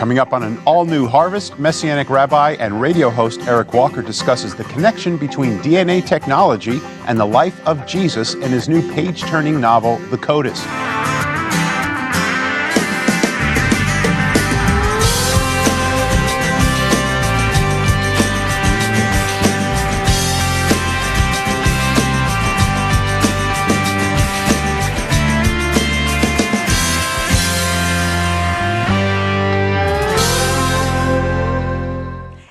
Coming up on an all-new Harvest, Messianic Rabbi and radio host Eric Walker discusses the connection between DNA technology and the life of Jesus in his new page-turning novel, The Codis.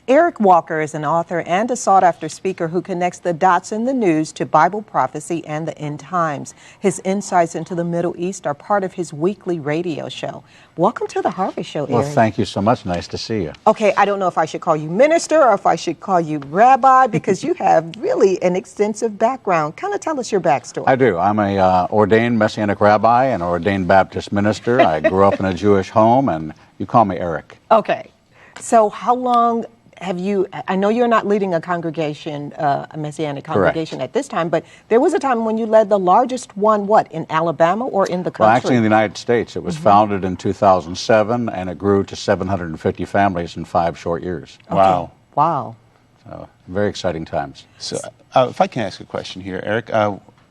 Eric Walker is an author and a sought-after speaker who connects the dots in the news to Bible prophecy and the end times. His insights into the Middle East are part of his weekly radio show. Welcome to the Harvest Show, Eric. Well, thank you so much. Nice to see you. Okay, I don't know if I should call you minister or if I should call you rabbi, because you have really an extensive background. Kind of tell us your backstory. I do. I'm a ordained Messianic rabbi and ordained Baptist minister. I grew up in a Jewish home, and you call me Eric. Okay. So how long have you, I know you're not leading a congregation, a Messianic congregation Correct. at this time, but there was a time when you led the largest one, what, in Alabama or in the country? Well, actually in the United States. It was founded in 2007, and it grew to 750 families in 5 short years. Okay. Wow. Wow. So, very exciting times. So, if I can ask a question here, Eric,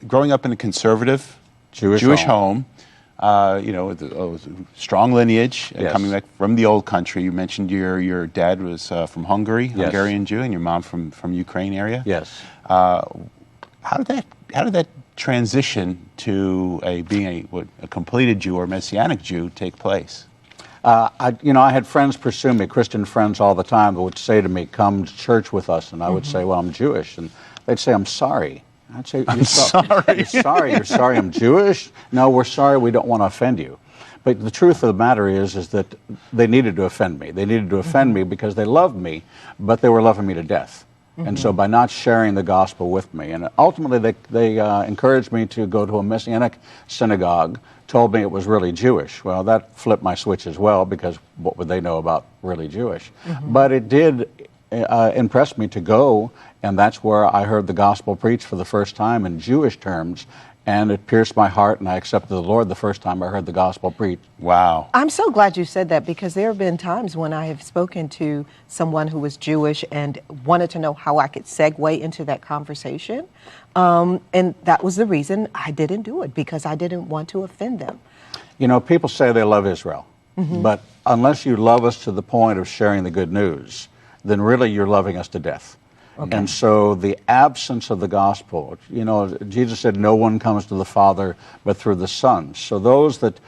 growing up in a conservative Jewish home, you know, with a strong lineage, Yes. coming back from the old country. You mentioned your dad was from Hungary, Yes. Hungarian Jew, and your mom from Ukraine area. Yes. How did that transition to being a completed Jew or Messianic Jew take place? I had friends pursue me, Christian friends all the time, that would say to me, come to church with us. And I would say, well, I'm Jewish. And they'd say, I'm sorry. I'd say, I'm sorry. You're sorry? You're sorry I'm Jewish? No, we're sorry, we don't want to offend you. But the truth of the matter is that they needed to offend me. They needed to offend me because they loved me, but they were loving me to death. And so by not sharing the gospel with me, and ultimately they encouraged me to go to a Messianic synagogue, told me it was really Jewish. Well, that flipped my switch as well, because what would they know about really Jewish? But it did impress me to go, and that's where I heard the gospel preached for the first time in Jewish terms, and it pierced my heart, and I accepted the Lord the first time I heard the gospel preached. Wow. I'm so glad you said that, because there have been times when I have spoken to someone who was Jewish and wanted to know how I could segue into that conversation. And that was the reason I didn't do it, because I didn't want to offend them. You know, people say they love Israel, but unless you love us to the point of sharing the good news, then really you're loving us to death. Okay. And so the absence of the gospel, you know, Jesus said no one comes to the Father but through the Son. So those that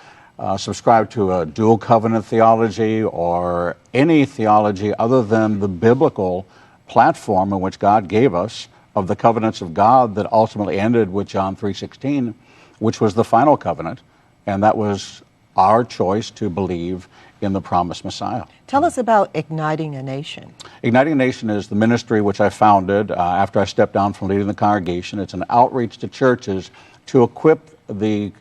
subscribe to a dual covenant theology or any theology other than the biblical platform in which God gave us of the covenants of God that ultimately ended with John 3:16, which was the final covenant, and that was our choice to believe in the promised Messiah. Tell us about Igniting a Nation. Igniting a Nation is the ministry which I founded after I stepped down from leading the congregation. It's an outreach to churches to equip the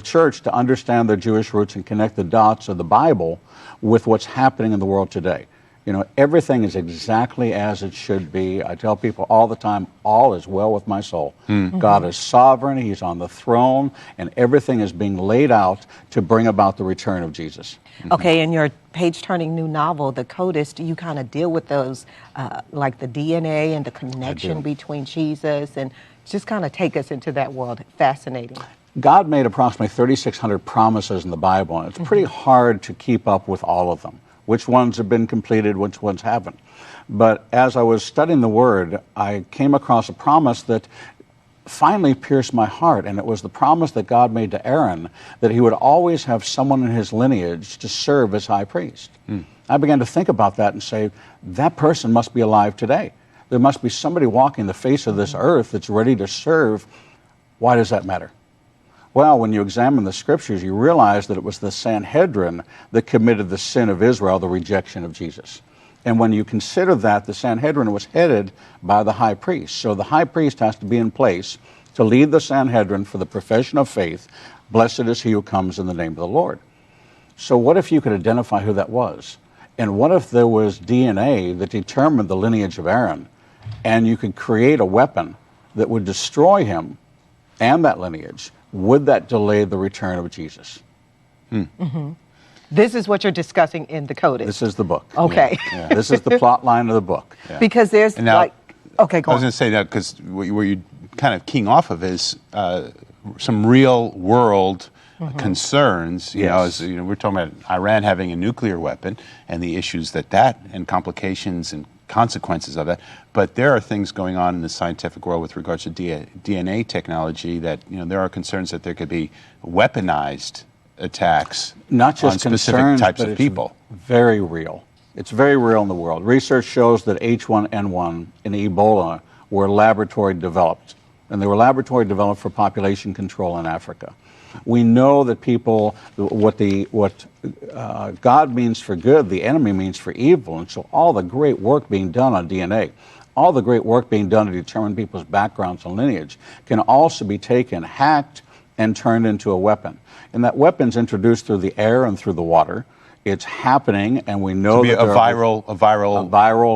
church to understand their Jewish roots and connect the dots of the Bible with what's happening in the world today. You know, everything is exactly as it should be. I tell people all the time, all is well with my soul. God is sovereign, He's on the throne, and everything is being laid out to bring about the return of Jesus. Okay, in your page-turning new novel, The Codis, do you kind of deal with those, like the DNA and the connection between Jesus, and just kind of take us into that world? Fascinating. God made approximately 3,600 promises in the Bible, and it's pretty hard to keep up with all of them. Which ones have been completed, which ones haven't. But as I was studying the Word, I came across a promise that finally pierced my heart, and it was the promise that God made to Aaron that he would always have someone in his lineage to serve as high priest. I began to think about that and say, that person must be alive today. There must be somebody walking the face of this earth that's ready to serve. Why does that matter? Well, when you examine the scriptures, you realize that it was the Sanhedrin that committed the sin of Israel, the rejection of Jesus. And when you consider that, the Sanhedrin was headed by the high priest. So the high priest has to be in place to lead the Sanhedrin for the profession of faith. Blessed is he who comes in the name of the Lord. So what if you could identify who that was? And what if there was DNA that determined the lineage of Aaron, and you could create a weapon that would destroy him and that lineage? Would that delay the return of Jesus? This is what you're discussing in the Codis. This is the book. Okay. Yeah. This is the plot line of the book. Yeah. Because there's now, okay, go I was on. going to say that because what you're kind of keying off of is some real world concerns. You know, as you know, we're talking about Iran having a nuclear weapon and the issues that and complications and consequences of that. But there are things going on in the scientific world with regards to DNA technology that, you know, there are concerns that there could be weaponized attacks not just on specific concerns, types but of people. Very real. It's very real in the world. Research shows that H1N1 and Ebola were laboratory developed, and they were laboratory developed for population control in Africa. We know that people, what God means for good, the enemy means for evil, and so all the great work being done on DNA, all the great work being done to determine people's backgrounds and lineage can also be taken, hacked, and turned into a weapon. And that weapon's introduced through the air and through the water. It's happening, and we know that a viral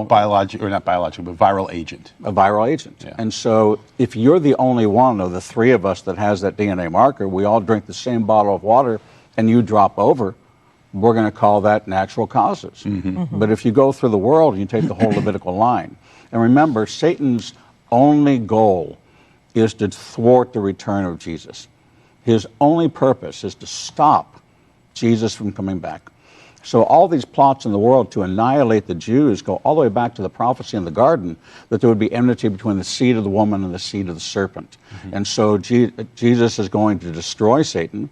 biological, or not biological, but viral agent. A viral agent. Yeah. And so if you're the only one of the three of us that has that DNA marker, we all drink the same bottle of water, and you drop over, we're going to call that natural causes. But if you go through the world and you take the whole Levitical line, and remember, Satan's only goal is to thwart the return of Jesus. His only purpose is to stop Jesus from coming back. So all these plots in the world to annihilate the Jews go all the way back to the prophecy in the garden that there would be enmity between the seed of the woman and the seed of the serpent. And so Jesus is going to destroy Satan.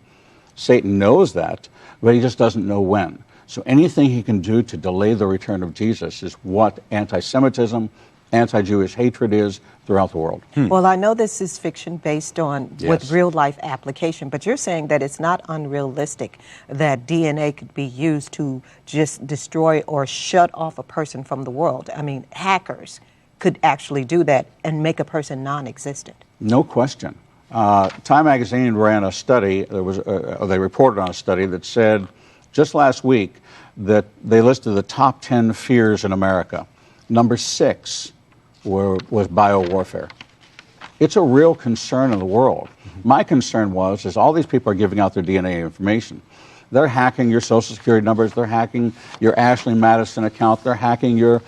Satan knows that, but he just doesn't know when. So anything he can do to delay the return of Jesus is what anti-Semitism, anti-Jewish hatred is throughout the world. Well, I know this is fiction based on with real life application, but you're saying that it's not unrealistic that DNA could be used to just destroy or shut off a person from the world. I mean, hackers could actually do that and make a person non-existent. No question. Time Magazine ran a study, they reported on a study that said just last week that they listed the top 10 fears in America. Number 6 was biowarfare. It's a real concern in the world. My concern is all these people are giving out their DNA information. They're hacking your Social Security numbers. They're hacking your Ashley Madison account. They're hacking your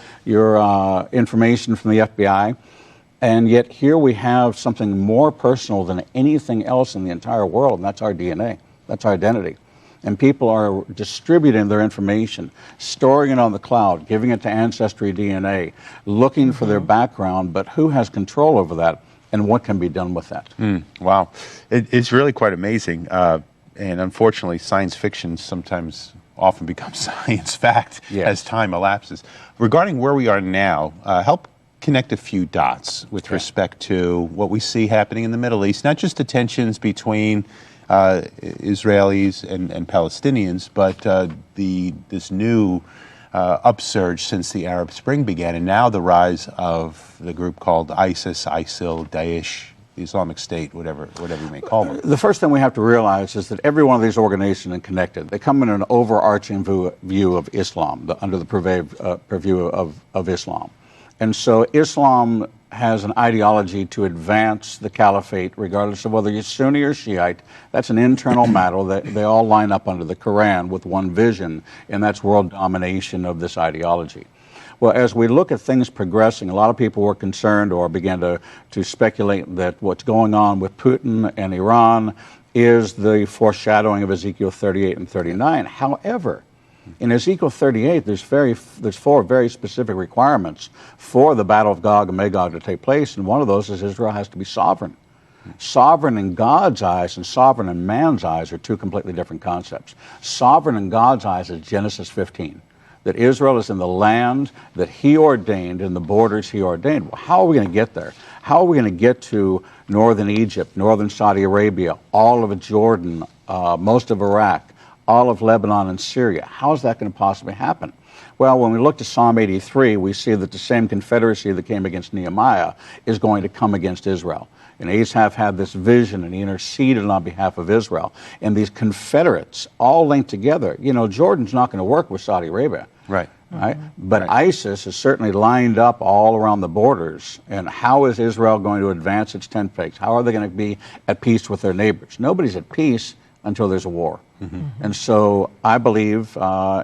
information from the FBI. And yet here we have something more personal than anything else in the entire world, and that's our DNA. That's our identity. And people are distributing their information, storing it on the cloud, giving it to Ancestry DNA, looking for their background, but who has control over that, and what can be done with that? Wow. It's really quite amazing. And unfortunately, science fiction sometimes often becomes science fact as time elapses. Regarding where we are now, help connect a few dots with respect to what we see happening in the Middle East, not just the tensions between Israelis and Palestinians, but this new upsurge since the Arab Spring began, and now the rise of the group called ISIS, ISIL, Daesh, the Islamic State, whatever you may call them. The first thing we have to realize is that every one of these organizations is connected. They come in an overarching view of Islam, under the purview of Islam. And so Islam has an ideology to advance the caliphate, regardless of whether you're Sunni or Shiite. That's an internal matter. They all line up under the Quran with one vision, and that's world domination of this ideology. Well, as we look at things progressing, a lot of people were concerned or began to speculate that what's going on with Putin and Iran is the foreshadowing of Ezekiel 38 and 39. However, in Ezekiel 38, there's 4 very specific requirements for the battle of Gog and Magog to take place, and one of those is Israel has to be sovereign. Sovereign in God's eyes and sovereign in man's eyes are 2 completely different concepts. Sovereign in God's eyes is Genesis 15, that Israel is in the land that he ordained, in the borders he ordained. Well, how are we going to get there? How are we going to get to northern Egypt, northern Saudi Arabia, all of Jordan, most of Iraq, all of Lebanon and Syria? How is that going to possibly happen? Well, when we look to Psalm 83, we see that the same confederacy that came against Nehemiah is going to come against Israel. And Asaph had this vision, and he interceded on behalf of Israel. And these confederates all linked together. You know, Jordan's not going to work with Saudi Arabia. Right. Right? But ISIS is certainly lined up all around the borders. And how is Israel going to advance its tent pegs? How are they going to be at peace with their neighbors? Nobody's at peace until there's a war. And so I believe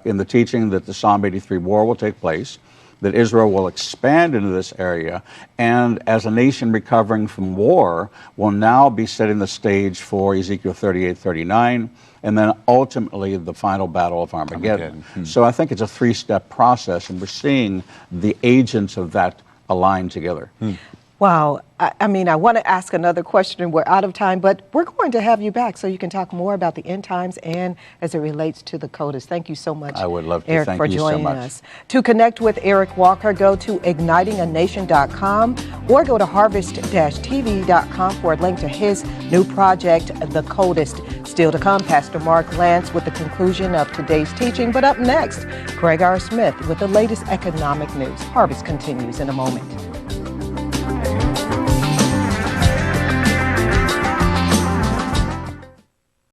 in the teaching that the Psalm 83 war will take place, that Israel will expand into this area, and as a nation recovering from war, will now be setting the stage for Ezekiel 38, 39, and then ultimately the final battle of Armageddon. So I think it's a three-step process, and we're seeing the agents of that align together. Wow. I mean, I want to ask another question, and we're out of time, but we're going to have you back so you can talk more about the end times and as it relates to the Codis. Thank you so much, I would love to. Eric, Thank for you so joining much. us. To connect with Eric Walker, go to ignitinganation.com or go to harvest-tv.com for a link to his new project, The Codis. Still to come, Pastor Mark Lance with the conclusion of today's teaching. But up next, Greg R. Smith with the latest economic news. Harvest continues in a moment.